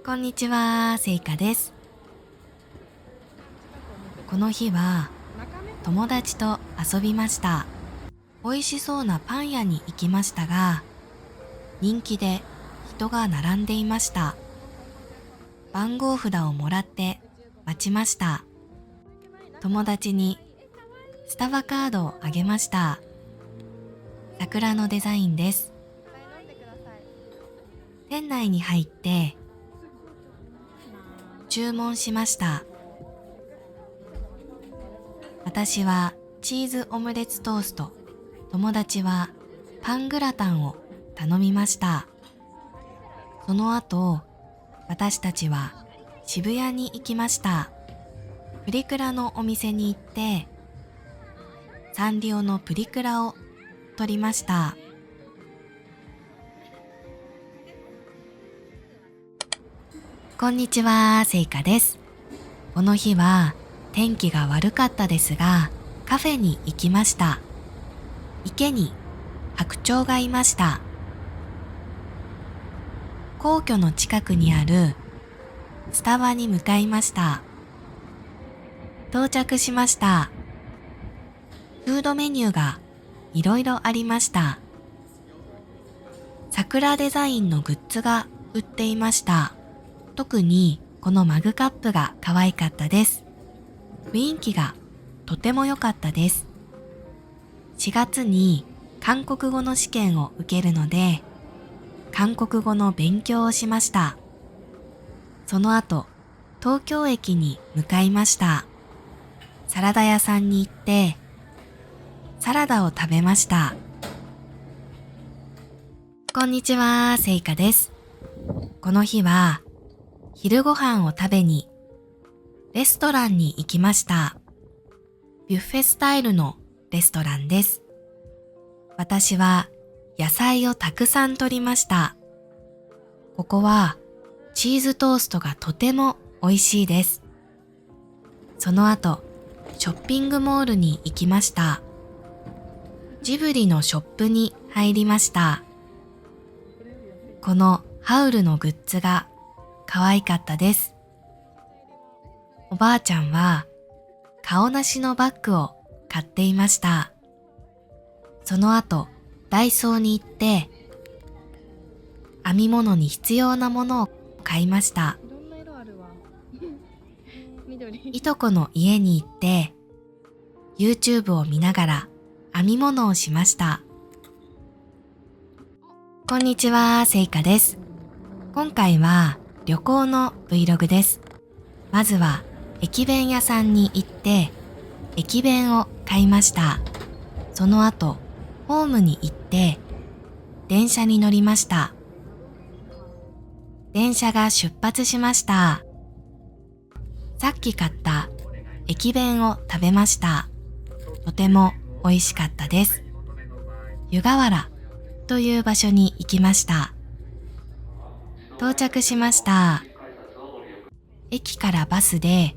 こんにちは、せいかです。この日は友達と遊びました。美味しそうなパン屋に行きましたが、人気で人が並んでいました。番号札をもらって待ちました。友達にスタバカードをあげました。桜のデザインです。店内に入って注文しました。私はチーズオムレツトースト、友達はパングラタンを頼みました。その後、私たちは渋谷に行きました。プリクラのお店に行って、サンリオのプリクラを撮りました。こんにちは、せいかです。この日は天気が悪かったですが、カフェに行きました。池に白鳥がいました。皇居の近くにあるスタバに向かいました。到着しました。フードメニューがいろいろありました。桜デザインのグッズが売っていました。特にこのマグカップが可愛かったです。雰囲気がとても良かったです。4月に韓国語の試験を受けるので、韓国語の勉強をしました。その後、東京駅に向かいました。サラダ屋さんに行って、サラダを食べました。こんにちは、せいかです。この日は、昼ご飯を食べに、レストランに行きました。ビュッフェスタイルのレストランです。私は野菜をたくさん取りました。ここはチーズトーストがとても美味しいです。その後、ショッピングモールに行きました。ジブリのショップに入りました。このハウルのグッズが可愛かったです。おばあちゃんは顔なしのバッグを買っていました。その後、ダイソーに行って、編み物に必要なものを買いました。いとこの家に行って、YouTube を見ながら編み物をしました。こんにちは、せいかです。今回は旅行の Vlog です。まずは駅弁屋さんに行って、駅弁を買いました。その後、ホームに行って、電車に乗りました。電車が出発しました。さっき買った駅弁を食べました。とても美味しかったです。湯河原という場所に行きました。到着しました。駅からバスで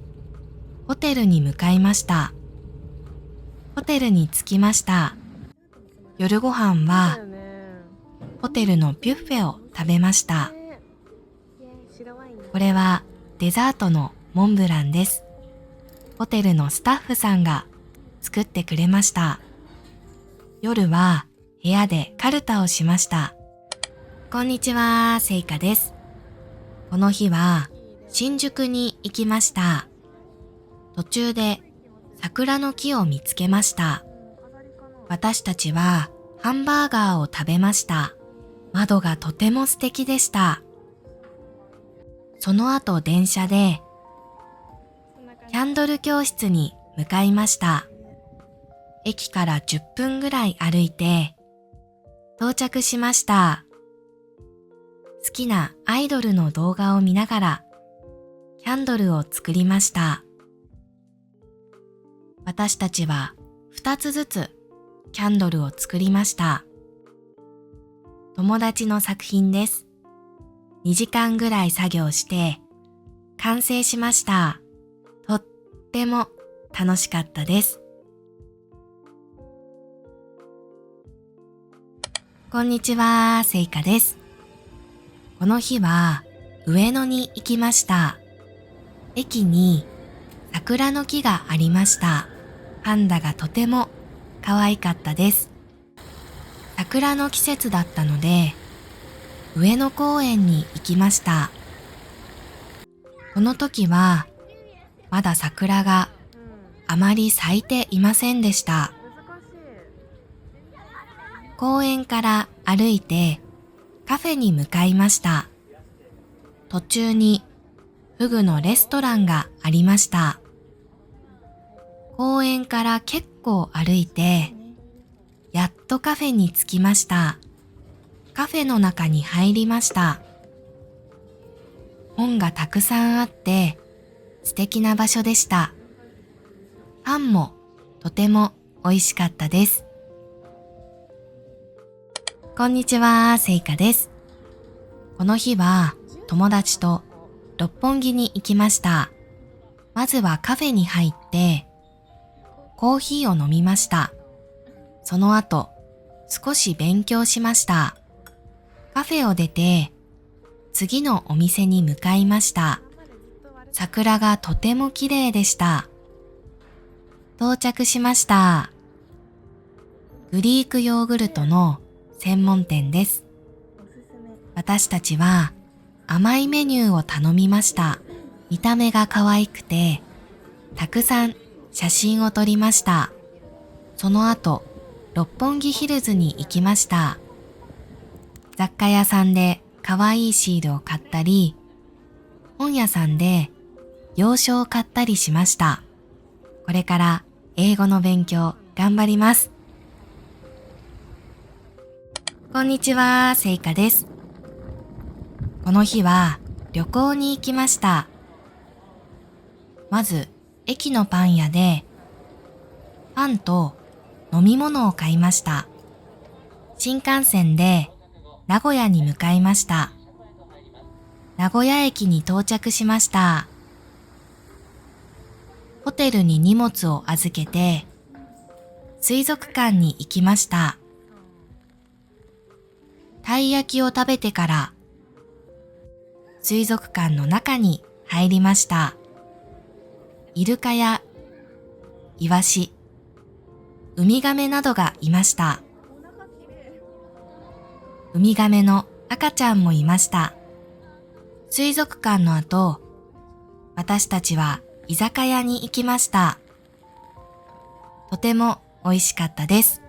ホテルに向かいました。ホテルに着きました。夜ご飯はホテルのビュッフェを食べました。これはデザートのモンブランです。ホテルのスタッフさんが作ってくれました。夜は部屋でカルタをしました。こんにちは、せいかです。この日は新宿に行きました。途中で桜の木を見つけました。私たちはハンバーガーを食べました。窓がとても素敵でした。その後電車でキャンドル教室に向かいました。駅から10分ぐらい歩いて到着しました。好きなアイドルの動画を見ながらキャンドルを作りました。私たちは2つずつキャンドルを作りました。友達の作品です。2時間ぐらい作業して完成しました。とっても楽しかったです。こんにちは、せいかです。この日は上野に行きました。駅に桜の木がありました。パンダがとても可愛かったです。桜の季節だったので、上野公園に行きました。この時は、まだ桜があまり咲いていませんでした。公園から歩いてカフェに向かいました。途中にフグのレストランがありました。公園から結構歩いて、やっとカフェに着きました。カフェの中に入りました。本がたくさんあって素敵な場所でした。パンもとても美味しかったです。こんにちは、せいかです。この日は友達と六本木に行きました。まずはカフェに入ってコーヒーを飲みました。その後少し勉強しました。カフェを出て次のお店に向かいました。桜がとても綺麗でした。到着しました。グリークヨーグルトの専門店です。私たちは甘いメニューを頼みました。見た目が可愛くて、たくさん写真を撮りました。その後、六本木ヒルズに行きました。雑貨屋さんで可愛いシールを買ったり、本屋さんで洋書を買ったりしました。これから英語の勉強頑張ります。こんにちは、せいかです。この日は旅行に行きました。まず駅のパン屋でパンと飲み物を買いました。新幹線で名古屋に向かいました。名古屋駅に到着しました。ホテルに荷物を預けて水族館に行きました。たい焼きを食べてから水族館の中に入りました。イルカやイワシ、ウミガメなどがいました。ウミガメの赤ちゃんもいました。水族館の後、私たちは居酒屋に行きました。とても美味しかったです。